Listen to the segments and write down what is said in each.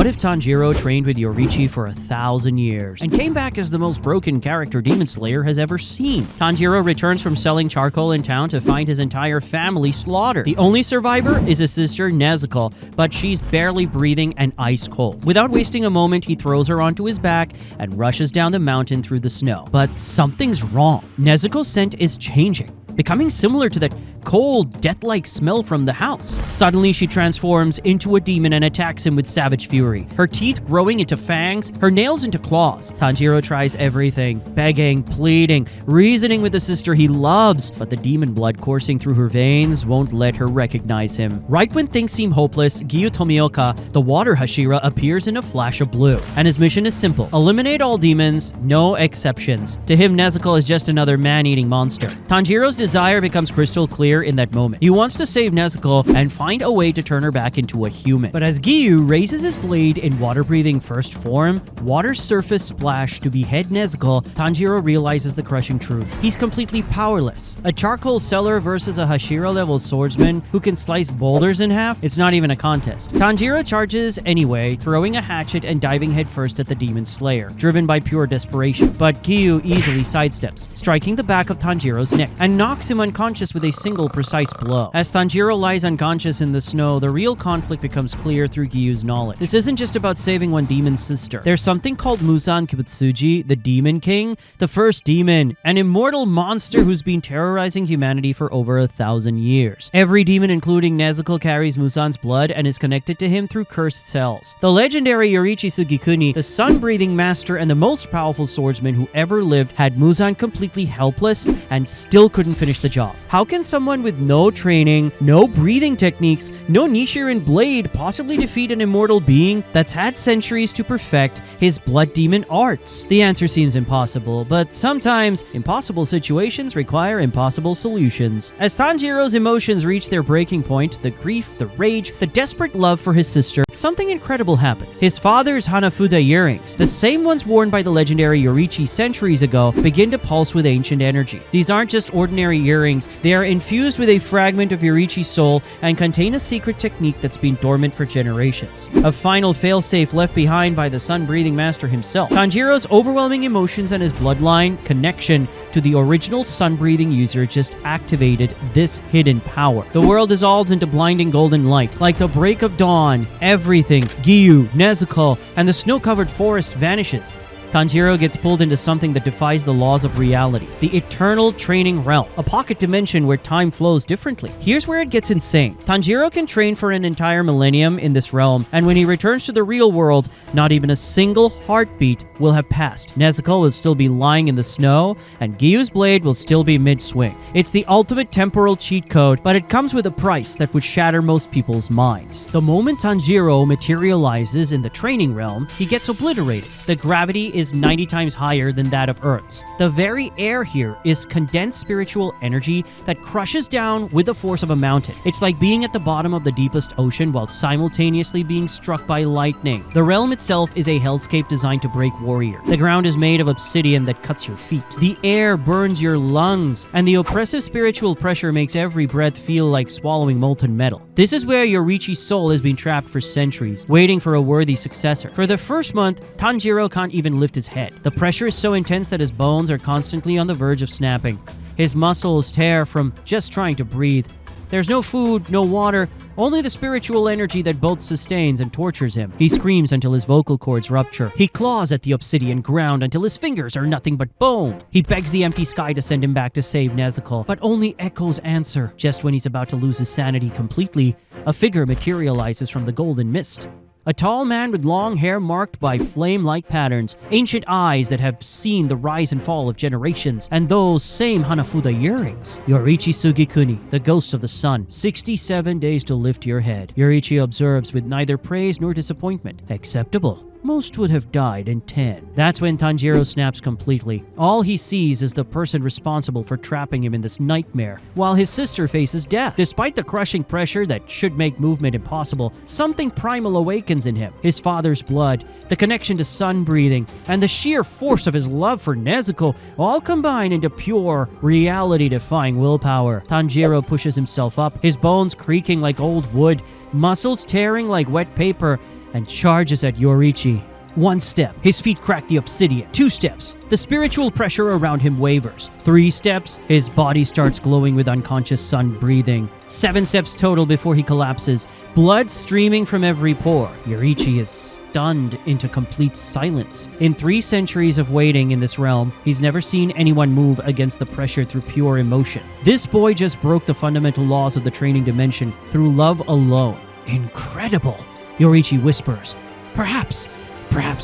What if Tanjiro trained with Yoriichi for 1,000 years and came back as the most broken character Demon Slayer has ever seen? Tanjiro returns from selling charcoal in town to find his entire family slaughtered. The only survivor is his sister Nezuko, but she's barely breathing and ice cold. Without wasting a moment, he throws her onto his back and rushes down the mountain through the snow. But something's wrong. Nezuko's scent is changing, becoming similar to that cold, death-like smell from the house. Suddenly, she transforms into a demon and attacks him with savage fury, her teeth growing into fangs, her nails into claws. Tanjiro tries everything, begging, pleading, reasoning with the sister he loves, but the demon blood coursing through her veins won't let her recognize him. Right when things seem hopeless, Ɡyū Tomioka, the water Hashira, appears in a flash of blue, and his mission is simple: eliminate all demons, no exceptions. To him, Nezuko is just another man-eating monster. Tanjiro's desire becomes crystal clear in that moment. He wants to save Nezuko and find a way to turn her back into a human. But as Ɡyū raises his blade in water-breathing first form, water surface splash to behead Nezuko, Tanjiro realizes the crushing truth. He's completely powerless. A charcoal seller versus a Hashira-level swordsman who can slice boulders in half? It's not even a contest. Tanjiro charges anyway, throwing a hatchet and diving headfirst at the demon slayer, driven by pure desperation. But Ɡyū easily sidesteps, striking the back of Tanjiro's neck, and knocks him unconscious with a single precise blow. As Tanjiro lies unconscious in the snow, the real conflict becomes clear through Gyu's knowledge. This isn't just about saving one demon's sister. There's something called Muzan Kibutsuji, the Demon King, the first demon, an immortal monster who's been terrorizing humanity for over 1,000 years. Every demon, including Nezuko, carries Muzan's blood and is connected to him through cursed cells. The legendary Yoriichi Sugikuni, the sun-breathing master and the most powerful swordsman who ever lived, had Muzan completely helpless and still couldn't finish the job. How can someone with no training, no breathing techniques, no Nichiren blade possibly defeat an immortal being that's had centuries to perfect his blood demon arts? The answer seems impossible, but sometimes impossible situations require impossible solutions. As Tanjiro's emotions reach their breaking point, the grief, the rage, the desperate love for his sister, something incredible happens. His father's Hanafuda earrings, the same ones worn by the legendary Yoriichi centuries ago, begin to pulse with ancient energy. These aren't just ordinary earrings, they are infused with a fragment of Yoriichi's soul and contain a secret technique that's been dormant for generations. A final failsafe left behind by the sun-breathing master himself. Tanjiro's overwhelming emotions and his bloodline connection to the original sun-breathing user just activated this hidden power. The world dissolves into blinding golden light. Like the break of dawn, everything, Ɡyū, Nezuko, and the snow-covered forest vanishes. Tanjiro gets pulled into something that defies the laws of reality, the eternal training realm, a pocket dimension where time flows differently. Here's where it gets insane. Tanjiro can train for an entire millennium in this realm, and when he returns to the real world, not even a single heartbeat will have passed. Nezuko will still be lying in the snow, and Gyu's blade will still be mid-swing. It's the ultimate temporal cheat code, but it comes with a price that would shatter most people's minds. The moment Tanjiro materializes in the training realm, he gets obliterated. The gravity is 90 times higher than that of Earth's. The very air here is condensed spiritual energy that crushes down with the force of a mountain. It's like being at the bottom of the deepest ocean while simultaneously being struck by lightning. The realm itself is a hellscape designed to break warrior. The ground is made of obsidian that cuts your feet. The air burns your lungs, and the oppressive spiritual pressure makes every breath feel like swallowing molten metal. This is where Yoriichi's soul has been trapped for centuries, waiting for a worthy successor. For the first month, Tanjiro can't even lift his head. The pressure is so intense that his bones are constantly on the verge of snapping. His muscles tear from just trying to breathe. There's no food, no water, only the spiritual energy that both sustains and tortures him. He screams until his vocal cords rupture. He claws at the obsidian ground until his fingers are nothing but bone. He begs the empty sky to send him back to save Nezuko, but only echoes answer. Just when he's about to lose his sanity completely, a figure materializes from the golden mist. A tall man with long hair marked by flame-like patterns, ancient eyes that have seen the rise and fall of generations, and those same Hanafuda earrings. Yoriichi Sugikuni, the ghost of the sun. 67 days to lift your head. Yoriichi observes with neither praise nor disappointment. Acceptable. Most would have died in 10. That's when Tanjiro snaps completely. All he sees is the person responsible for trapping him in this nightmare, while his sister faces death. Despite the crushing pressure that should make movement impossible, something primal awakens in him. His father's blood, the connection to sun breathing, and the sheer force of his love for Nezuko all combine into pure, reality-defying willpower. Tanjiro pushes himself up, his bones creaking like old wood, muscles tearing like wet paper, and charges at Yoriichi. 1 step, his feet crack the obsidian. 2 steps, the spiritual pressure around him wavers. 3 steps, his body starts glowing with unconscious sun breathing. 7 steps total before he collapses, blood streaming from every pore. Yoriichi is stunned into complete silence. In 3 centuries of waiting in this realm, he's never seen anyone move against the pressure through pure emotion. This boy just broke the fundamental laws of the training dimension through love alone. Incredible, Yoriichi whispers. Perhaps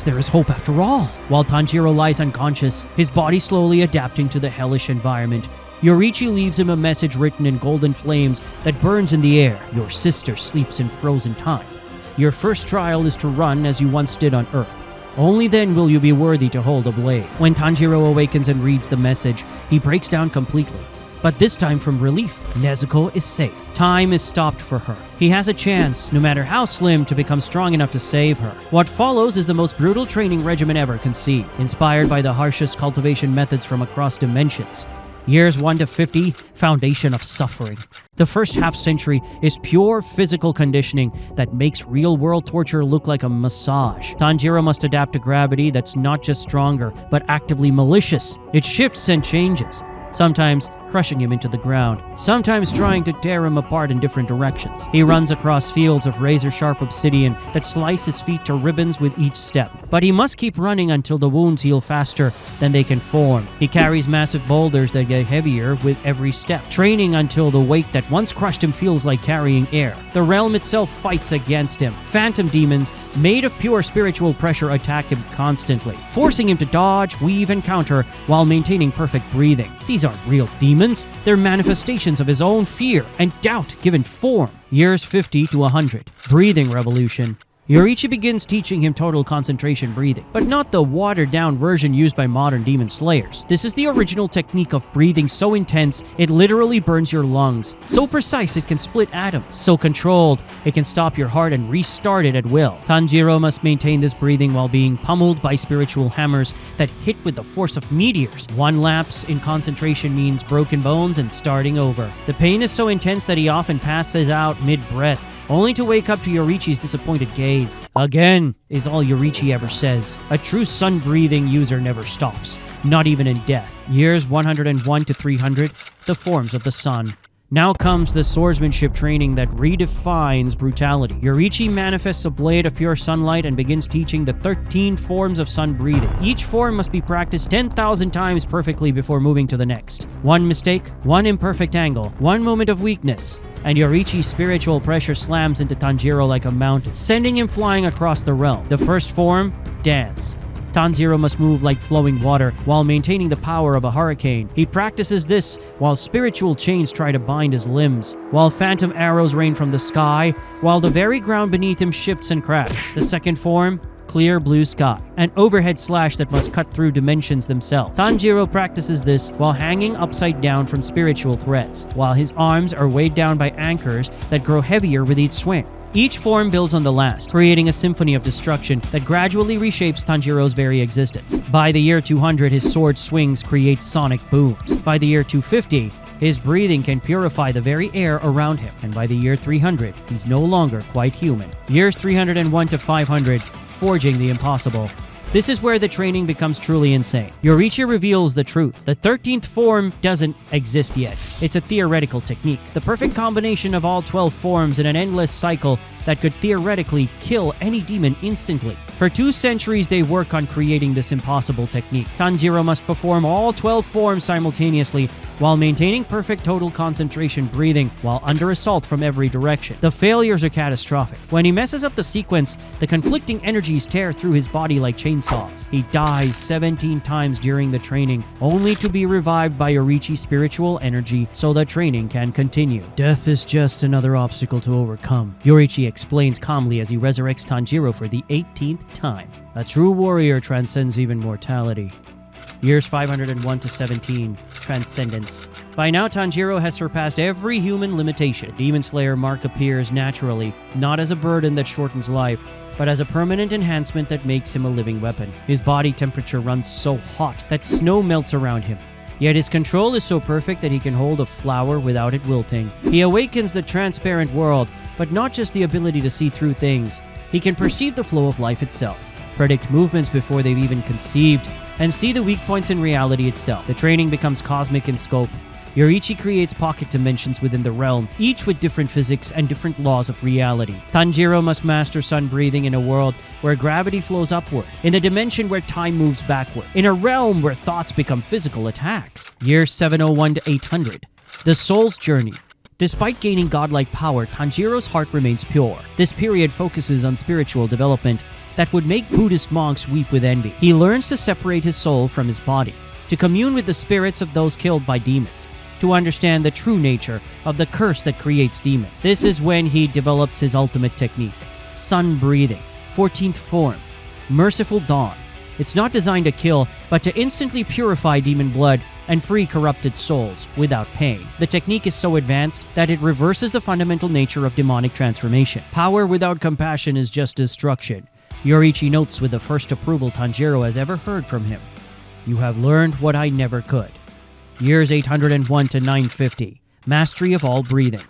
there is hope after all. While Tanjiro lies unconscious, his body slowly adapting to the hellish environment, Yoriichi leaves him a message written in golden flames that burns in the air. Your sister sleeps in frozen time. Your first trial is to run as you once did on Earth. Only then will you be worthy to hold a blade. When Tanjiro awakens and reads the message, he breaks down completely. But this time from relief, Nezuko is safe. Time is stopped for her. He has a chance, no matter how slim, to become strong enough to save her. What follows is the most brutal training regimen ever conceived, inspired by the harshest cultivation methods from across dimensions. Years 1 to 50, foundation of suffering. The first half-century is pure physical conditioning that makes real-world torture look like a massage. Tanjiro must adapt to gravity that's not just stronger, but actively malicious. It shifts and changes, sometimes crushing him into the ground, sometimes trying to tear him apart in different directions. He runs across fields of razor-sharp obsidian that slice his feet to ribbons with each step. But he must keep running until the wounds heal faster than they can form. He carries massive boulders that get heavier with every step, training until the weight that once crushed him feels like carrying air. The realm itself fights against him. Phantom demons, made of pure spiritual pressure, attack him constantly, forcing him to dodge, weave, and counter while maintaining perfect breathing. These aren't real demons. They're manifestations of his own fear and doubt given form. Years 50 to 100. Breathing revolution. Yoriichi begins teaching him total concentration breathing, but not the watered-down version used by modern demon slayers. This is the original technique of breathing so intense it literally burns your lungs, so precise it can split atoms, so controlled it can stop your heart and restart it at will. Tanjiro must maintain this breathing while being pummeled by spiritual hammers that hit with the force of meteors. 1 lapse in concentration means broken bones and starting over. The pain is so intense that he often passes out mid-breath, only to wake up to Yoriichi's disappointed gaze. Again, is all Yoriichi ever says. A true sun-breathing user never stops, not even in death. Years 101 to 300, the forms of the sun. Now comes the swordsmanship training that redefines brutality. Yoriichi manifests a blade of pure sunlight and begins teaching the 13 forms of sun breathing. Each form must be practiced 10,000 times perfectly before moving to the next. 1 mistake, 1 imperfect angle, 1 moment of weakness, and Yoriichi's spiritual pressure slams into Tanjiro like a mountain, sending him flying across the realm. The first form, dance. Tanjiro must move like flowing water while maintaining the power of a hurricane. He practices this while spiritual chains try to bind his limbs, while phantom arrows rain from the sky, while the very ground beneath him shifts and cracks. The second form, clear blue sky, an overhead slash that must cut through dimensions themselves. Tanjiro practices this while hanging upside down from spiritual threads, while his arms are weighed down by anchors that grow heavier with each swing. Each form builds on the last, creating a symphony of destruction that gradually reshapes Tanjiro's very existence. By the year 200, his sword swings create sonic booms. By the year 250, his breathing can purify the very air around him. And by the year 300, he's no longer quite human. Years 301 to 500, forging the impossible. This is where the training becomes truly insane. Yoriichi reveals the truth. The 13th form doesn't exist yet. It's a theoretical technique. The perfect combination of all 12 forms in an endless cycle that could theoretically kill any demon instantly. For 2 centuries, they work on creating this impossible technique. Tanjiro must perform all 12 forms simultaneously while maintaining perfect total concentration breathing while under assault from every direction. The failures are catastrophic. When he messes up the sequence, the conflicting energies tear through his body like chainsaws. He dies 17 times during the training, only to be revived by Yoriichi's spiritual energy so the training can continue. Death is just another obstacle to overcome, Yoriichi explains calmly as he resurrects Tanjiro for the 18th time. A true warrior transcends even mortality. Years 501 to 17, Transcendence. By now, Tanjiro has surpassed every human limitation. The Demon Slayer mark appears naturally, not as a burden that shortens life, but as a permanent enhancement that makes him a living weapon. His body temperature runs so hot that snow melts around him. Yet his control is so perfect that he can hold a flower without it wilting. He awakens the transparent world, but not just the ability to see through things, He can perceive the flow of life itself, predict movements before they've even conceived, and see the weak points in reality itself. The training becomes cosmic in scope. Yoriichi creates pocket dimensions within the realm, each with different physics and different laws of reality. Tanjiro must master sun breathing in a world where gravity flows upward, in a dimension where time moves backward, in a realm where thoughts become physical attacks. Year 701 to 800. The Soul's Journey. Despite gaining godlike power, Tanjiro's heart remains pure. This period focuses on spiritual development that would make Buddhist monks weep with envy. He learns to separate his soul from his body, to commune with the spirits of those killed by demons, to understand the true nature of the curse that creates demons. This is when he develops his ultimate technique, sun breathing, 14th form, merciful dawn. It's not designed to kill, but to instantly purify demon blood and free corrupted souls without pain. The technique is so advanced that it reverses the fundamental nature of demonic transformation. Power without compassion is just destruction. Yoriichi notes with the first approval Tanjiro has ever heard from him. You have learned what I never could. Years 801 to 950. Mastery of all breathing.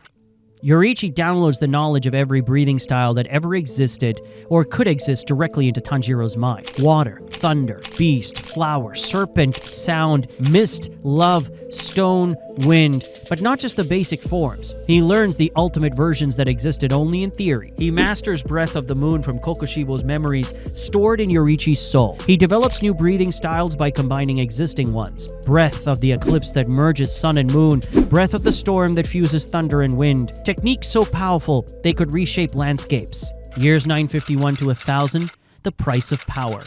Yoriichi downloads the knowledge of every breathing style that ever existed or could exist directly into Tanjiro's mind. Water, thunder, beast, flower, serpent, sound, mist, love, stone, wind, but not just the basic forms. He learns the ultimate versions that existed only in theory. He masters Breath of the Moon from Kokushibo's memories stored in Yoriichi's soul. He develops new breathing styles by combining existing ones. Breath of the eclipse that merges sun and moon. Breath of the storm that fuses thunder and wind. Techniques so powerful they could reshape landscapes. Years 951 to 1000, the price of power.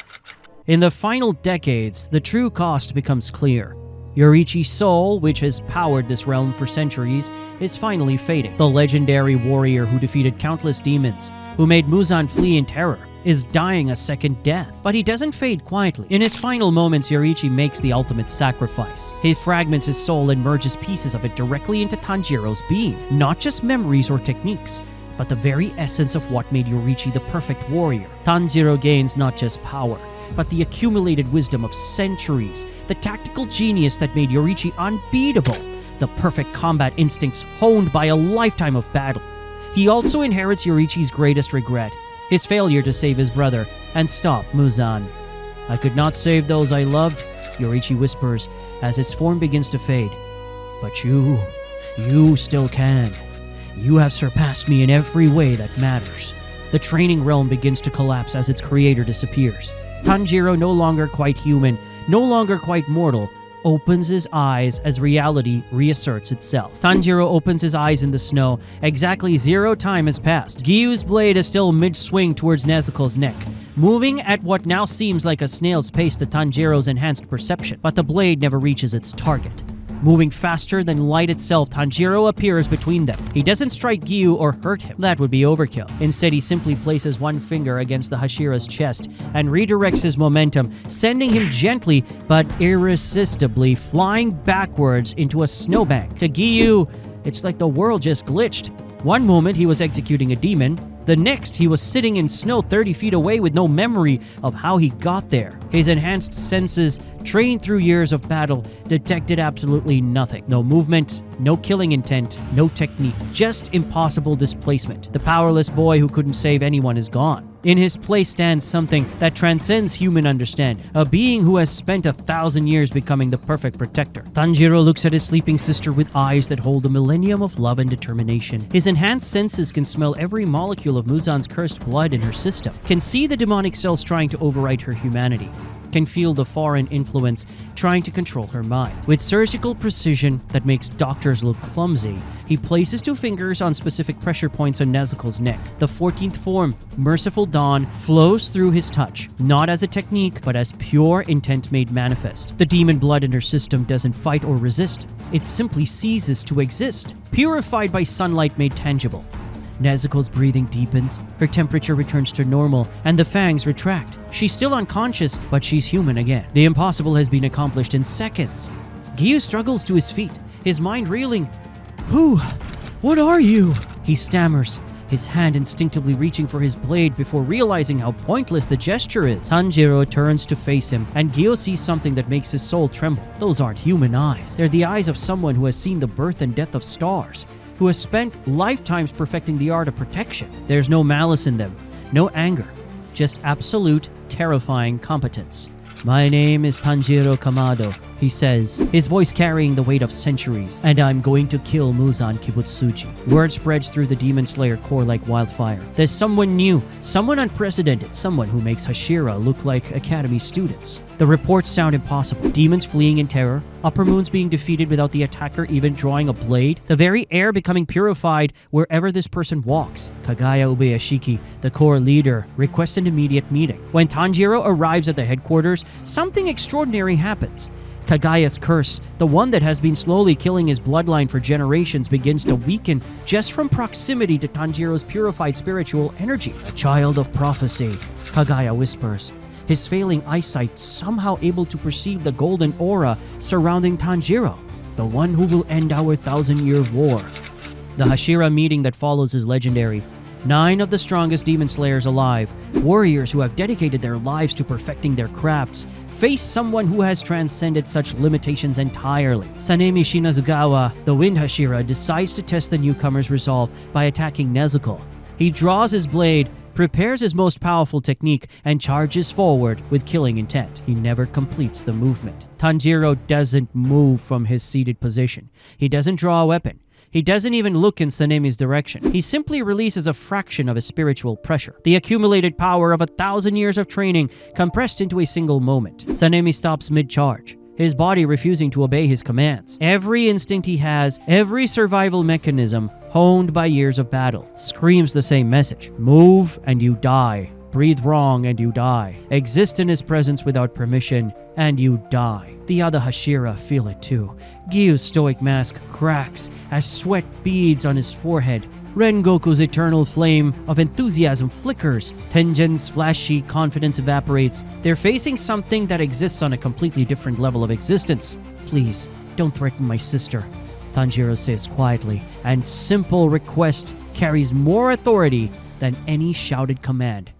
In the final decades, the true cost becomes clear. Yoriichi's soul, which has powered this realm for centuries, is finally fading. The legendary warrior who defeated countless demons, who made Muzan flee in terror, is dying a second death. But he doesn't fade quietly. In his final moments, Yoriichi makes the ultimate sacrifice. He fragments his soul and merges pieces of it directly into Tanjiro's being. Not just memories or techniques, but the very essence of what made Yoriichi the perfect warrior. Tanjiro gains not just power, but the accumulated wisdom of centuries, the tactical genius that made Yoriichi unbeatable, the perfect combat instincts honed by a lifetime of battle. He also inherits Yoriichi's greatest regret, his failure to save his brother and stop Muzan. I could not save those I loved, Yoriichi whispers as his form begins to fade. But you still can. You have surpassed me in every way that matters. The training realm begins to collapse as its creator disappears. Tanjiro, no longer quite human, no longer quite mortal, opens his eyes as reality reasserts itself. Tanjiro opens his eyes in the snow. Exactly 0 time has passed. Gyu's blade is still mid-swing towards Nezuko's neck, moving at what now seems like a snail's pace to Tanjiro's enhanced perception. But the blade never reaches its target. Moving faster than light itself, Tanjiro appears between them. He doesn't strike Gyu or hurt him. That would be overkill. Instead, he simply places one finger against the Hashira's chest and redirects his momentum, sending him gently but irresistibly flying backwards into a snowbank. To Gyu, it's like the world just glitched. One moment he was executing a demon, the next he was sitting in snow 30 feet away with no memory of how he got there. His enhanced senses, trained through years of battle, detected absolutely nothing. No movement, no killing intent, no technique, just impossible displacement. The powerless boy who couldn't save anyone is gone. In his place stands something that transcends human understanding, a being who has spent 1,000 years becoming the perfect protector. Tanjiro looks at his sleeping sister with eyes that hold a millennium of love and determination. His enhanced senses can smell every molecule of Muzan's cursed blood in her system, can see the demonic cells trying to overwrite her humanity, can feel the foreign influence trying to control her mind. With surgical precision that makes doctors look clumsy, he places 2 fingers on specific pressure points on Nezuko's neck. The 14th form, Merciful Dawn, flows through his touch, not as a technique, but as pure intent made manifest. The demon blood in her system doesn't fight or resist. It simply ceases to exist, purified by sunlight made tangible. Nezuko's breathing deepens, her temperature returns to normal, and the fangs retract. She's still unconscious, but she's human again. The impossible has been accomplished in seconds. Gyu struggles to his feet, his mind reeling. "Who? What are you?" he stammers, his hand instinctively reaching for his blade before realizing how pointless the gesture is. Tanjiro turns to face him, and Gyu sees something that makes his soul tremble. Those aren't human eyes. They're the eyes of someone who has seen the birth and death of stars, who has spent lifetimes perfecting the art of protection. There's no malice in them, No anger, just absolute, terrifying competence. "My name is Tanjiro Kamado," he says, his voice carrying the weight of centuries, "and I'm going to kill Muzan Kibutsuji." Word spreads through the Demon Slayer Corps like wildfire. There's someone new, someone unprecedented, someone who makes Hashira look like academy students. The reports sound impossible. Demons fleeing in terror, upper moons being defeated without the attacker even drawing a blade, the very air becoming purified wherever this person walks. Kagaya Ubeyashiki, the Corps leader, requests an immediate meeting. When Tanjiro arrives at the headquarters, something extraordinary happens. Kagaya's curse, the one that has been slowly killing his bloodline for generations, begins to weaken just from proximity to Tanjiro's purified spiritual energy. "A child of prophecy," Kagaya whispers, his failing eyesight somehow able to perceive the golden aura surrounding Tanjiro, "the one who will end our 1,000-year war." The Hashira meeting that follows is legendary. 9 of the strongest demon slayers alive, warriors who have dedicated their lives to perfecting their crafts, face someone who has transcended such limitations entirely. Sanemi Shinazugawa, the Wind Hashira, decides to test the newcomer's resolve by attacking Nezuko. He draws his blade, prepares his most powerful technique, and charges forward with killing intent. He never completes the movement. Tanjiro doesn't move from his seated position. He doesn't draw a weapon. He doesn't even look in Sanemi's direction. He simply releases a fraction of his spiritual pressure, the accumulated power of 1,000 years of training compressed into a single moment. Sanemi stops mid-charge, his body refusing to obey his commands. Every instinct he has, every survival mechanism honed by years of battle, screams the same message: move and you die. Breathe wrong and you die. Exist in his presence without permission and you die. The other Hashira feel it too. Gyu's stoic mask cracks as sweat beads on his forehead. Rengoku's eternal flame of enthusiasm flickers. Tengen's flashy confidence evaporates. They're facing something that exists on a completely different level of existence. "Please, don't threaten my sister," Tanjiro says quietly, and simple request carries more authority than any shouted command.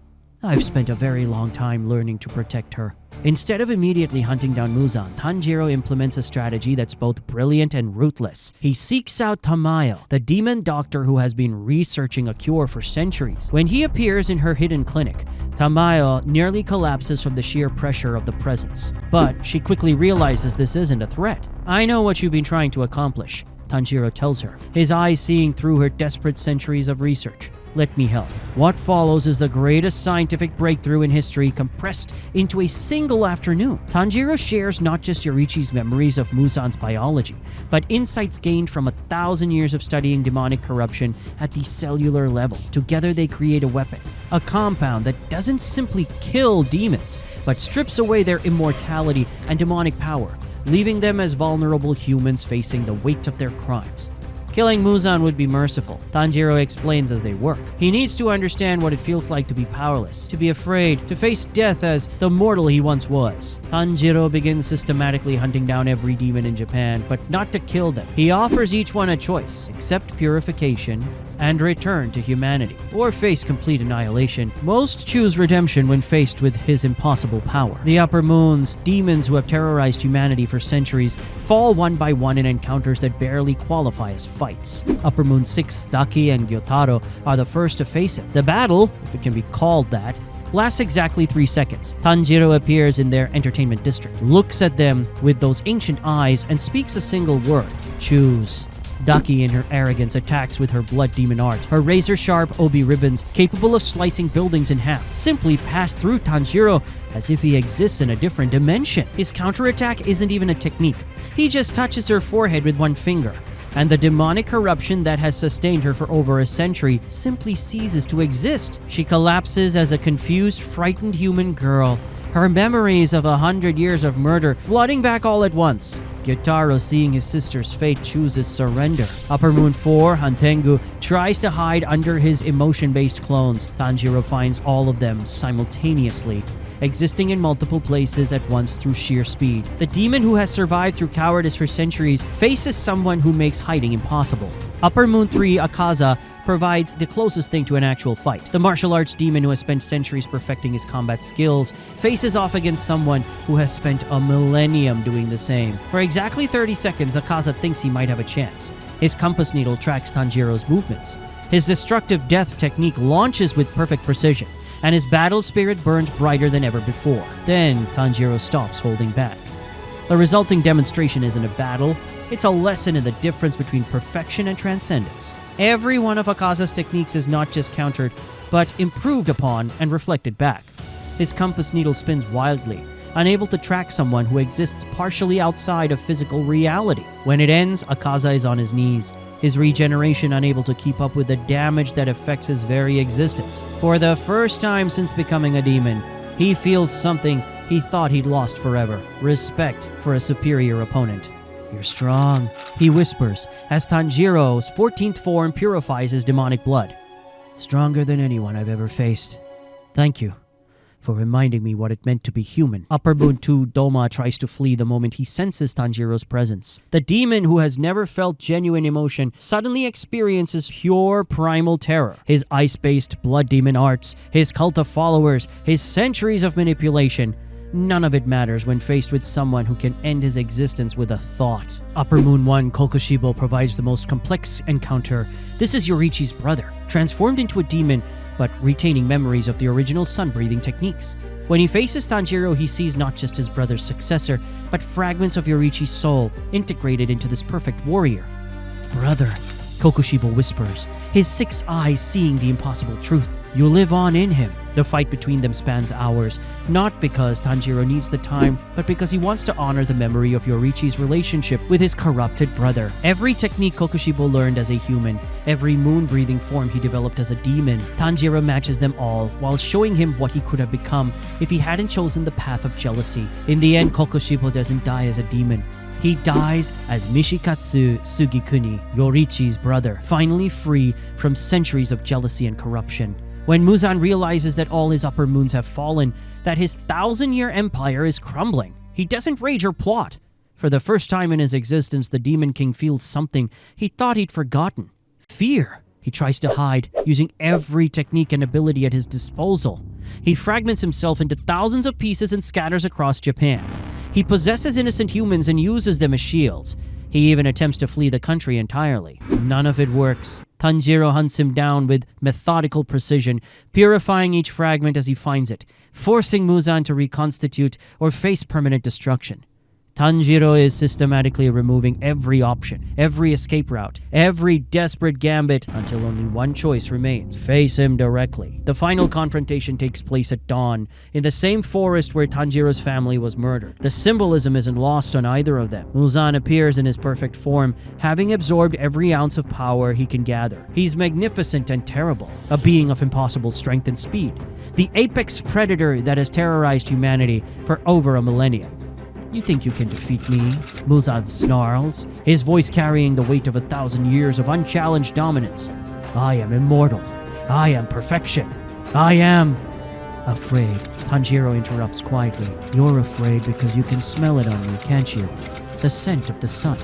"I've spent a very long time learning to protect her." Instead of immediately hunting down Muzan, Tanjiro implements a strategy that's both brilliant and ruthless. He seeks out Tamayo, the demon doctor who has been researching a cure for centuries. When he appears in her hidden clinic, Tamayo nearly collapses from the sheer pressure of the presence. But she quickly realizes this isn't a threat. "I know what you've been trying to accomplish," Tanjiro tells her, his eyes seeing through her desperate centuries of research. "Let me help." What follows is the greatest scientific breakthrough in history compressed into a single afternoon. Tanjiro shares not just Yoriichi's memories of Muzan's biology, but insights gained from 1,000 years of studying demonic corruption at the cellular level. Together they create a weapon, a compound that doesn't simply kill demons, but strips away their immortality and demonic power, leaving them as vulnerable humans facing the weight of their crimes. Killing Muzan would be merciful, Tanjiro explains as they work. He needs to understand what it feels like to be powerless, to be afraid, to face death as the mortal he once was. Tanjiro begins systematically hunting down every demon in Japan, but not to kill them. He offers each one a choice: accept purification and return to humanity, or face complete annihilation. Most choose redemption when faced with his impossible power. The upper moons, demons who have terrorized humanity for centuries, fall one by one in encounters that barely qualify as fights. Upper Moon 6, Daki and Gyotaro are the first to face it. The battle, if it can be called that, lasts exactly 3 seconds. Tanjiro appears in their entertainment district, looks at them with those ancient eyes, and speaks a single word: choose. Daki, in her arrogance, attacks with her blood demon art. Her razor-sharp obi ribbons, capable of slicing buildings in half, simply pass through Tanjiro as if he exists in a different dimension. His counterattack isn't even a technique. He just touches her forehead with one finger, and the demonic corruption that has sustained her for over a century simply ceases to exist. She collapses as a confused, frightened human girl, her memories of 100 years of murder flooding back all at once. Gyotaro, seeing his sister's fate, chooses surrender. Upper Moon 4, Hantengu, tries to hide under his emotion-based clones. Tanjiro finds all of them simultaneously, existing in multiple places at once through sheer speed. The demon who has survived through cowardice for centuries faces someone who makes hiding impossible. Upper Moon 3, Akaza, provides the closest thing to an actual fight. The martial arts demon who has spent centuries perfecting his combat skills faces off against someone who has spent a millennium doing the same. For exactly 30 seconds, Akaza thinks he might have a chance. His compass needle tracks Tanjiro's movements. His destructive death technique launches with perfect precision. and his battle spirit burns brighter than ever before. Then Tanjiro stops holding back. The resulting demonstration isn't a battle, it's a lesson in the difference between perfection and transcendence. Every one of Akaza's techniques is not just countered, but improved upon and reflected back. His compass needle spins wildly, unable to track someone who exists partially outside of physical reality. When it ends, Akaza is on his knees, his regeneration unable to keep up with the damage that affects his very existence. For the first time since becoming a demon, he feels something he thought he'd lost forever: respect for a superior opponent. "You're strong," he whispers as Tanjiro's 14th form purifies his demonic blood. "Stronger than anyone I've ever faced. Thank you for reminding me what it meant to be human." Upper Moon 2 Doma tries to flee the moment he senses Tanjiro's presence. The demon who has never felt genuine emotion suddenly experiences pure primal terror. His ice-based blood demon arts, his cult of followers, his centuries of manipulation, none of it matters when faced with someone who can end his existence with a thought. Upper Moon 1 Kokushibo provides the most complex encounter. This is Yoriichi's brother, transformed into a demon, but retaining memories of the original sun-breathing techniques. When he faces Tanjiro, he sees not just his brother's successor, but fragments of Yoriichi's soul integrated into this perfect warrior. "Brother," Kokushibo whispers, his 6 eyes seeing the impossible truth. "You live on in him." The fight between them spans hours, not because Tanjiro needs the time, but because he wants to honor the memory of Yoriichi's relationship with his corrupted brother. Every technique Kokushibo learned as a human, every moon-breathing form he developed as a demon, Tanjiro matches them all while showing him what he could have become if he hadn't chosen the path of jealousy. In the end, Kokushibo doesn't die as a demon. He dies as Mishikatsu Sugikuni, Yoriichi's brother, finally free from centuries of jealousy and corruption. When Muzan realizes that all his upper moons have fallen, that his 1,000-year empire is crumbling, he doesn't rage or plot. For the first time in his existence, the Demon King feels something he thought he'd forgotten: fear. He tries to hide, using every technique and ability at his disposal. He fragments himself into thousands of pieces and scatters across Japan. He possesses innocent humans and uses them as shields. He even attempts to flee the country entirely. None of it works. Tanjiro hunts him down with methodical precision, purifying each fragment as he finds it, forcing Muzan to reconstitute or face permanent destruction. Tanjiro is systematically removing every option, every escape route, every desperate gambit until only one choice remains: face him directly. The final confrontation takes place at dawn, in the same forest where Tanjiro's family was murdered. The symbolism isn't lost on either of them. Muzan appears in his perfect form, having absorbed every ounce of power he can gather. He's magnificent and terrible, a being of impossible strength and speed, the apex predator that has terrorized humanity for over a millennium. "You think you can defeat me?" Muzan snarls, his voice carrying the weight of 1,000 years of unchallenged dominance. "I am immortal. I am perfection. I am..." "Afraid," Tanjiro interrupts quietly. "You're afraid because you can smell it on me, can't you? The scent of the sun.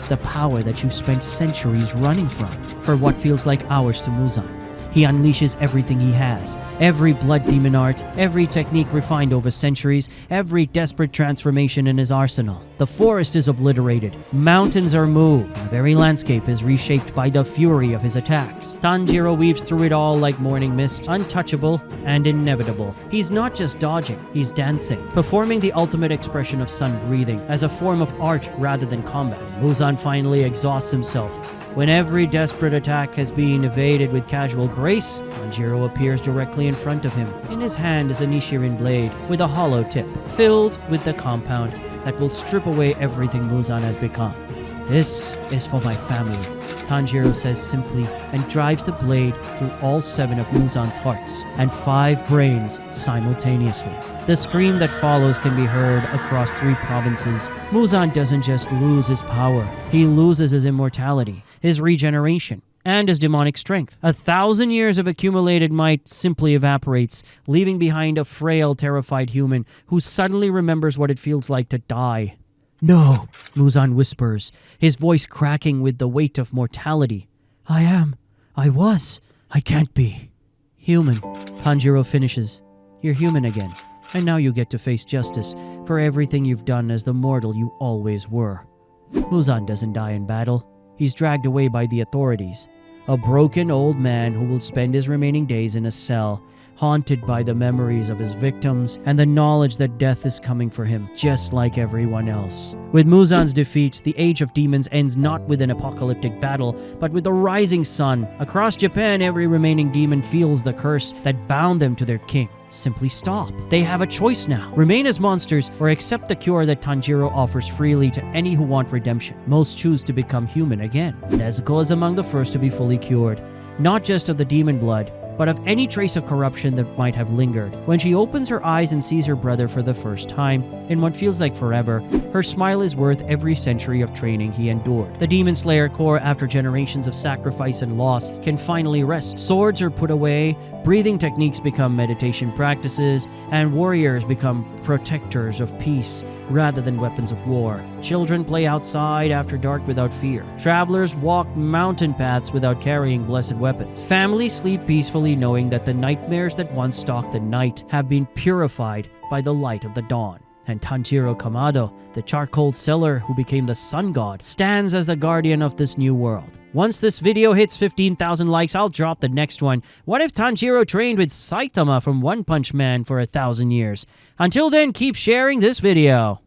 The power that you've spent centuries running from." For what feels like hours to Muzan, he unleashes everything he has, every blood demon art, every technique refined over centuries, every desperate transformation in his arsenal. The forest is obliterated, mountains are moved, the very landscape is reshaped by the fury of his attacks. Tanjiro weaves through it all like morning mist, untouchable and inevitable. He's not just dodging, he's dancing, performing the ultimate expression of sun breathing as a form of art rather than combat. Muzan finally exhausts himself. When every desperate attack has been evaded with casual grace, Tanjiro appears directly in front of him. In his hand is a Nishirin blade with a hollow tip, filled with the compound that will strip away everything Muzan has become. "This is for my family," Tanjiro says simply, and drives the blade through all 7 of Muzan's hearts and 5 brains simultaneously. The scream that follows can be heard across 3 provinces. Muzan doesn't just lose his power, he loses his immortality, his regeneration, and his demonic strength. 1,000 years of accumulated might simply evaporates, leaving behind a frail, terrified human who suddenly remembers what it feels like to die. "No," Muzan whispers, his voice cracking with the weight of mortality. I was. I can't be." "Human," Tanjiro finishes. "You're human again, and now you get to face justice for everything you've done as the mortal you always were." Muzan doesn't die in battle. He's dragged away by the authorities. A broken old man who will spend his remaining days in a cell, haunted by the memories of his victims and the knowledge that death is coming for him, just like everyone else. With Muzan's defeat, the Age of Demons ends not with an apocalyptic battle, but with the rising sun. Across Japan, every remaining demon feels the curse that bound them to their king. Simply stop. They have a choice now. Remain as monsters or accept the cure that Tanjiro offers freely to any who want redemption. Most choose to become human again. Nezuko is among the first to be fully cured, not just of the demon blood, but of any trace of corruption that might have lingered. When she opens her eyes and sees her brother for the first time, in what feels like forever, her smile is worth every century of training he endured. The Demon Slayer Corps, after generations of sacrifice and loss, can finally rest. Swords are put away, breathing techniques become meditation practices, and warriors become protectors of peace rather than weapons of war. Children play outside after dark without fear. Travelers walk mountain paths without carrying blessed weapons. Families sleep peacefully knowing that the nightmares that once stalked the night have been purified by the light of the dawn. And Tanjiro Kamado, the charcoal seller who became the sun god, stands as the guardian of this new world. Once this video hits 15,000 likes, I'll drop the next one. What if Tanjiro trained with Saitama from One Punch Man for 1,000 years? Until then, keep sharing this video.